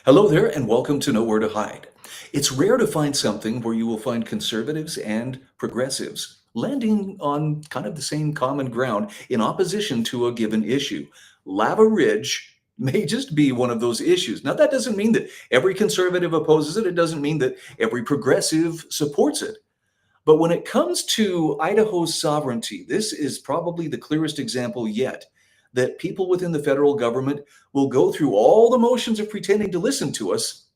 Hello there, and welcome to Nowhere to Hide. It's rare to find something where you will find conservatives and progressives landing on kind of the same common ground in opposition to a given issue. Lava Ridge may just be one of those issues. Now, that doesn't mean that every conservative opposes it, it doesn't mean that every progressive supports it. But when it comes to Idaho's sovereignty, this is probably the clearest example yet that people within the federal government will go through all the motions of pretending to listen to us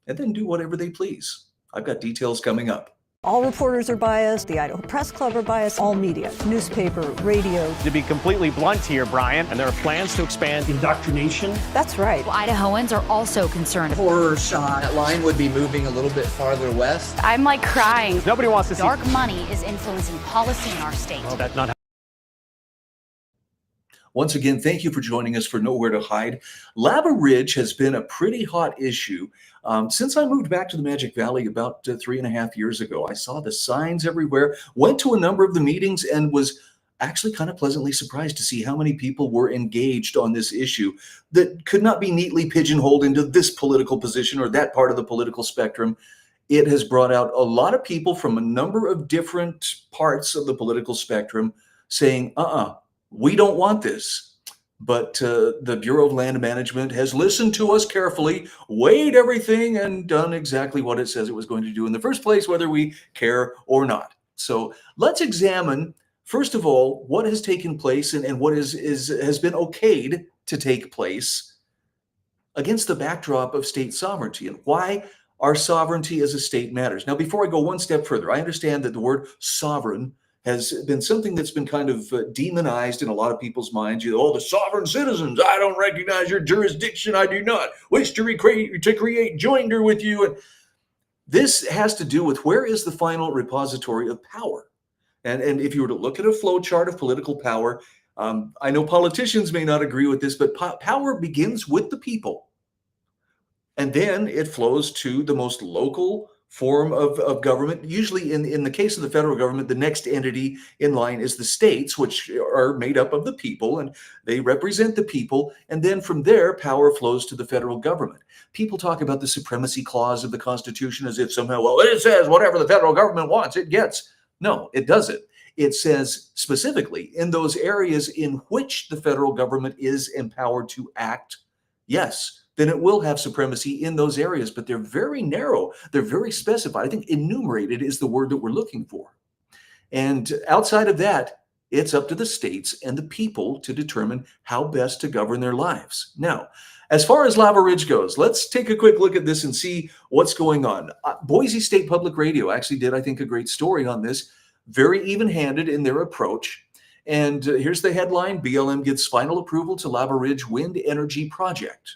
and then do whatever they please. I've got details coming up. All reporters are biased, the Idaho Press Club are biased, all media, newspaper, radio. To be completely blunt here, Brian, and there are plans to expand indoctrination. That's right. Idahoans are also concerned. Horror shot. That line would be moving a little bit farther west. I'm like crying. Nobody wants to see Dark money is influencing policy in our state. Well, that's not how. Once again, thank you for joining us for Nowhere to Hide. Lava Ridge has been a pretty hot issue since I moved back to the Magic Valley about 3.5 years ago. I saw the signs everywhere, went to a number of the meetings, and was actually kind of pleasantly surprised to see how many people were engaged on this issue that could not be neatly pigeonholed into this political position or that part of the political spectrum. It has brought out a lot of people from a number of different parts of the political spectrum saying, we don't want this. But the Bureau of Land Management has listened to us carefully, weighed everything, and done exactly what it says it was going to do in the first place, whether we care or not. So let's examine, first of all, what has taken place and what has been okayed to take place against the backdrop of state sovereignty and why our sovereignty as a state matters. Now, before I go one step further, I understand that the word sovereign has been something that's been kind of demonized in a lot of people's minds. The sovereign citizens, I don't recognize your jurisdiction, I do not wish to create joinder with you. And this has to do with where is the final repository of power. And if you were to look at a flow chart of political power, I know politicians may not agree with this, but power begins with the people. And then it flows to the most local form of government. Usually in the case of the federal government, the next entity in line is the states, which are made up of the people, and they represent the people. And then from there, power flows to the federal government. People talk about the supremacy clause of the Constitution as if somehow, well, it says whatever the federal government wants, it gets. No, it doesn't. It says specifically in those areas in which the federal government is empowered to act, yes, then it will have supremacy in those areas, but they're very narrow. They're very specified. I think enumerated is the word that we're looking for. And outside of that, it's up to the states and the people to determine how best to govern their lives. Now, as far as Lava Ridge goes, let's take a quick look at this and see what's going on. Boise State Public Radio actually did, I think, a great story on this, very even-handed in their approach. And here's the headline: BLM gets final approval to Lava Ridge Wind Energy Project.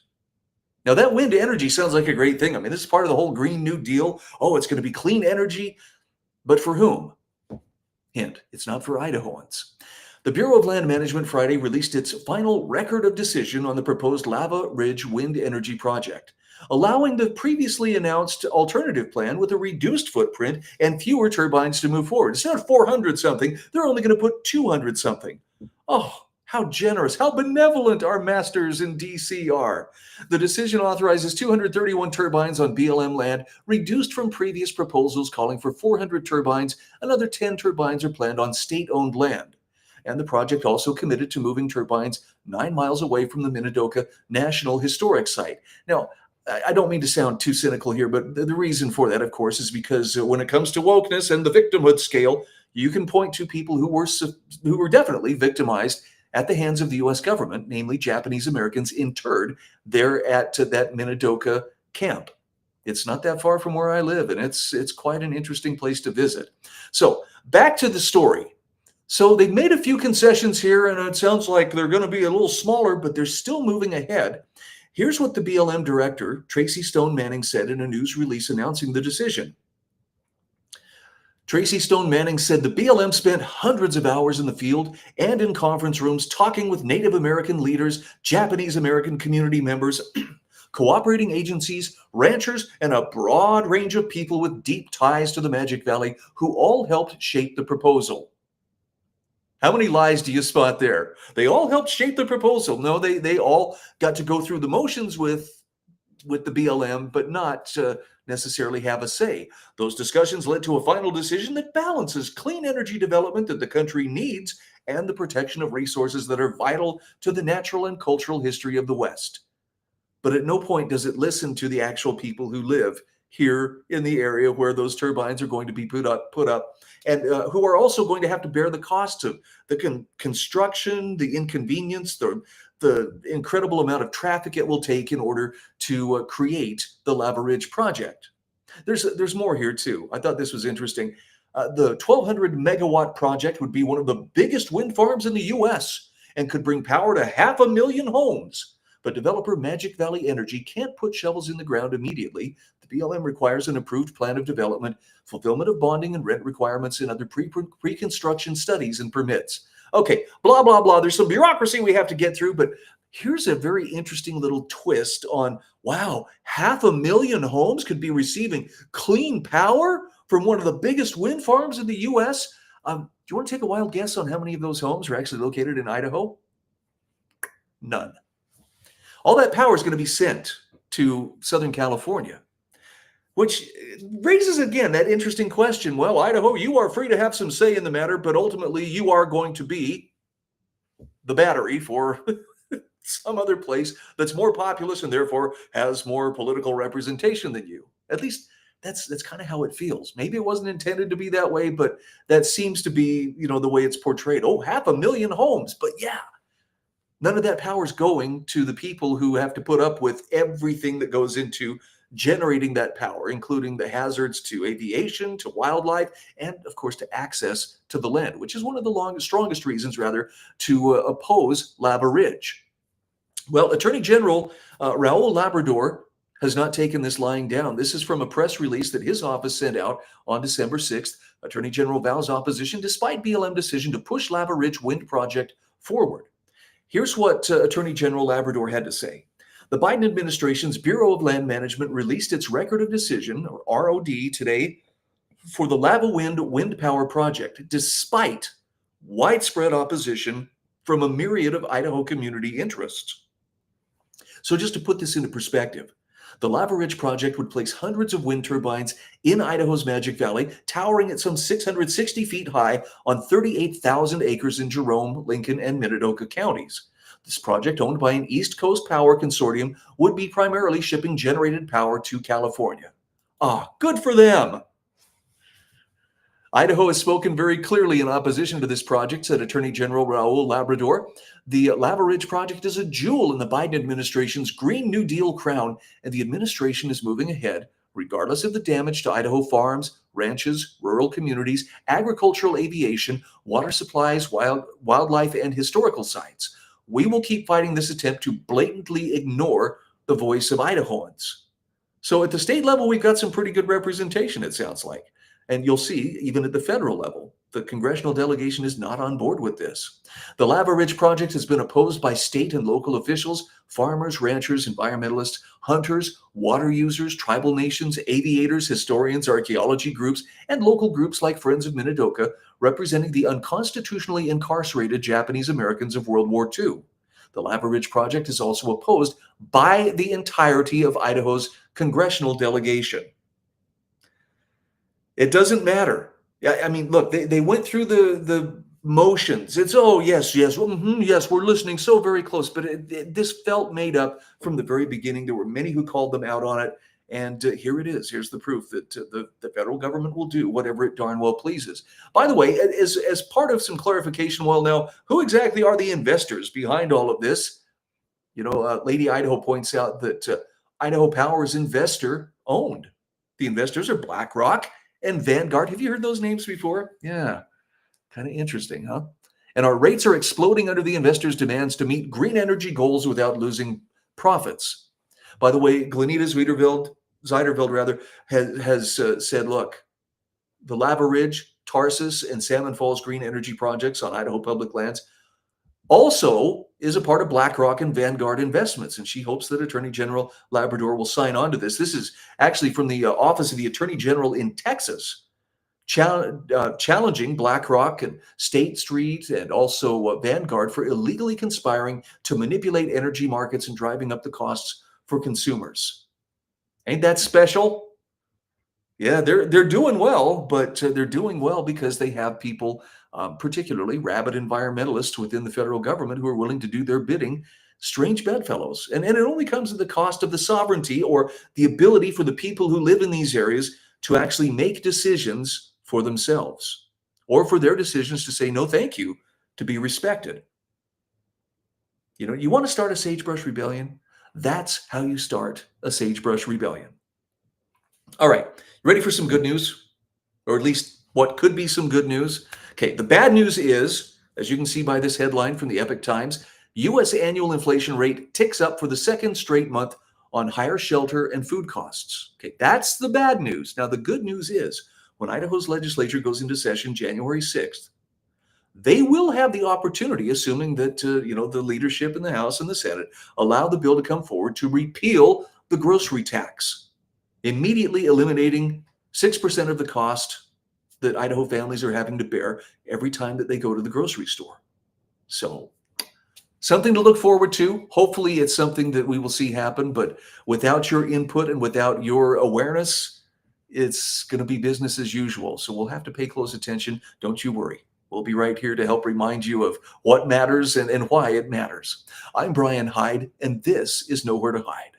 Now, that wind energy sounds like a great thing. I mean, this is part of the whole Green New Deal. Oh, it's going to be clean energy. But for whom? Hint, it's not for Idahoans. The Bureau of Land Management Friday released its final record of decision on the proposed Lava Ridge Wind Energy Project, allowing the previously announced alternative plan with a reduced footprint and fewer turbines to move forward. Instead of 400-something, they're only going to put 200-something. Oh, how generous, how benevolent our masters in D.C. are. The decision authorizes 231 turbines on BLM land, reduced from previous proposals calling for 400 turbines. Another 10 turbines are planned on state-owned land. And the project also committed to moving turbines 9 miles away from the Minidoka National Historic Site. Now, I don't mean to sound too cynical here, but the reason for that, of course, is because when it comes to wokeness and the victimhood scale, you can point to people who were definitely victimized at the hands of the U.S. government, namely Japanese Americans interred there at that Minidoka camp. It's not that far from where I live, and it's quite an interesting place to visit. So back to the story. So they've made a few concessions here, and it sounds like they're going to be a little smaller, but they're still moving ahead. Here's what the BLM director, Tracy Stone Manning, said in a news release announcing the decision. Tracy Stone Manning said the BLM spent hundreds of hours in the field and in conference rooms talking with Native American leaders, Japanese American community members, cooperating agencies, ranchers, and a broad range of people with deep ties to the Magic Valley who all helped shape the proposal. How many lies do you spot there? They all helped shape the proposal. No, they all got to go through the motions with with the BLM, but not necessarily have a say. Those discussions led to a final decision that balances clean energy development that the country needs and the protection of resources that are vital to the natural and cultural history of the West. But at no point does it listen to the actual people who live here in the area where those turbines are going to be put up, and who are also going to have to bear the cost of the construction, the inconvenience, the incredible amount of traffic it will take in order to create the Lava Ridge project. There's more here too. I thought this was interesting. The 1,200 megawatt project would be one of the biggest wind farms in the U.S. and could bring power to 500,000 homes. But developer Magic Valley Energy can't put shovels in the ground immediately. The BLM requires an approved plan of development, fulfillment of bonding and rent requirements, and other pre-construction studies and permits. Okay, blah, blah, blah. There's some bureaucracy we have to get through, but here's a very interesting little twist on, wow, 500,000 homes could be receiving clean power from one of the biggest wind farms in the U.S. Do you want to take a wild guess on how many of those homes are actually located in Idaho? None. All that power is going to be sent to Southern California, which raises again that interesting question. Well, Idaho, you are free to have some say in the matter, but ultimately you are going to be the battery for some other place that's more populous and therefore has more political representation than you. At least that's kind of how it feels. Maybe it wasn't intended to be that way, but that seems to be, the way it's portrayed. Oh, 500,000 homes, but yeah. None of that power is going to the people who have to put up with everything that goes into generating that power, including the hazards to aviation, to wildlife, and of course to access to the land, which is one of the strongest reasons, to oppose Lava Ridge. Well, Attorney General Raul Labrador has not taken this lying down. This is from a press release that his office sent out on December 6th. Attorney General vows opposition despite BLM decision to push Lava Ridge wind project forward. Here's what Attorney General Labrador had to say. The Biden administration's Bureau of Land Management released its record of decision, or ROD, today for the Lava wind power project, despite widespread opposition from a myriad of Idaho community interests. So just to put this into perspective, the Lava Ridge project would place hundreds of wind turbines in Idaho's Magic Valley, towering at some 660 feet high on 38,000 acres in Jerome, Lincoln, and Minidoka counties. This project, owned by an East Coast Power Consortium, would be primarily shipping generated power to California. Good for them. Idaho has spoken very clearly in opposition to this project, said Attorney General Raul Labrador. The Lava Ridge project is a jewel in the Biden administration's Green New Deal crown, and the administration is moving ahead, regardless of the damage to Idaho farms, ranches, rural communities, agricultural aviation, water supplies, wildlife, and historical sites. We will keep fighting this attempt to blatantly ignore the voice of Idahoans. So at the state level, we've got some pretty good representation, it sounds like. And you'll see, even at the federal level, the congressional delegation is not on board with this. The Lava Ridge project has been opposed by state and local officials, farmers, ranchers, environmentalists, hunters, water users, tribal nations, aviators, historians, archaeology groups, and local groups like Friends of Minidoka, representing the unconstitutionally incarcerated Japanese Americans of World War II. The Lava Ridge project is also opposed by the entirety of Idaho's congressional delegation. It doesn't matter. I mean, look, they went through the motions. It's, yes, yes, we're listening so very close. But this felt made up from the very beginning. There were many who called them out on it. And here it is. Here's the proof that the federal government will do whatever it darn well pleases. By the way, as part of some clarification, well, now, who exactly are the investors behind all of this? Lady Idaho points out that Idaho Power is investor owned. The investors are BlackRock and Vanguard. Have you heard those names before? Yeah, kind of interesting, huh? And our rates are exploding under the investors' demands to meet green energy goals without losing profits. By the way, Glenita Zeiderveld has said, look, the Lava Ridge, Tarsus, and Salmon Falls green energy projects on Idaho public lands also is a part of BlackRock and Vanguard investments, and she hopes that Attorney General Labrador will sign on to this. This is actually from the Office of the Attorney General in Texas, challenging BlackRock and State Street and also Vanguard for illegally conspiring to manipulate energy markets and driving up the costs for consumers. Ain't that special? Yeah, they're doing well, but they're doing well because they have people, particularly rabid environmentalists within the federal government, who are willing to do their bidding. Strange bedfellows, and it only comes at the cost of the sovereignty or the ability for the people who live in these areas to actually make decisions for themselves, or for their decisions to say no, thank you, to be respected. You know, you want to start a sagebrush rebellion? That's how you start a sagebrush rebellion. All right, ready for some good news? Or at least what could be some good news? Okay, the bad news is, as you can see by this headline from the Epoch Times, U.S. annual inflation rate ticks up for the second straight month on higher shelter and food costs. Okay, that's the bad news. Now, the good news is, when Idaho's legislature goes into session January 6th, they will have the opportunity, assuming that the leadership in the House and the Senate allow the bill to come forward, to repeal the grocery tax, immediately eliminating 6% of the cost that Idaho families are having to bear every time that they go to the grocery store. So, something to look forward to. Hopefully it's something that we will see happen, but without your input and without your awareness, it's going to be business as usual. So we'll have to pay close attention. Don't you worry. We'll be right here to help remind you of what matters and why it matters. I'm Brian Hyde, and this is Nowhere to Hide.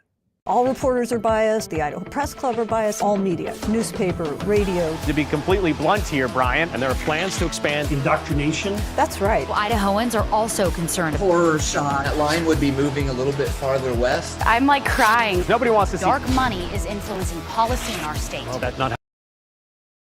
All reporters are biased. The Idaho Press Club are biased. All media, newspaper, radio. To be completely blunt here, Brian, and there are plans to expand indoctrination. That's right. Idahoans are also concerned. Horror shot. That line would be moving a little bit farther west. I'm like crying. Nobody wants to see Dark money is influencing policy in our state. well, that not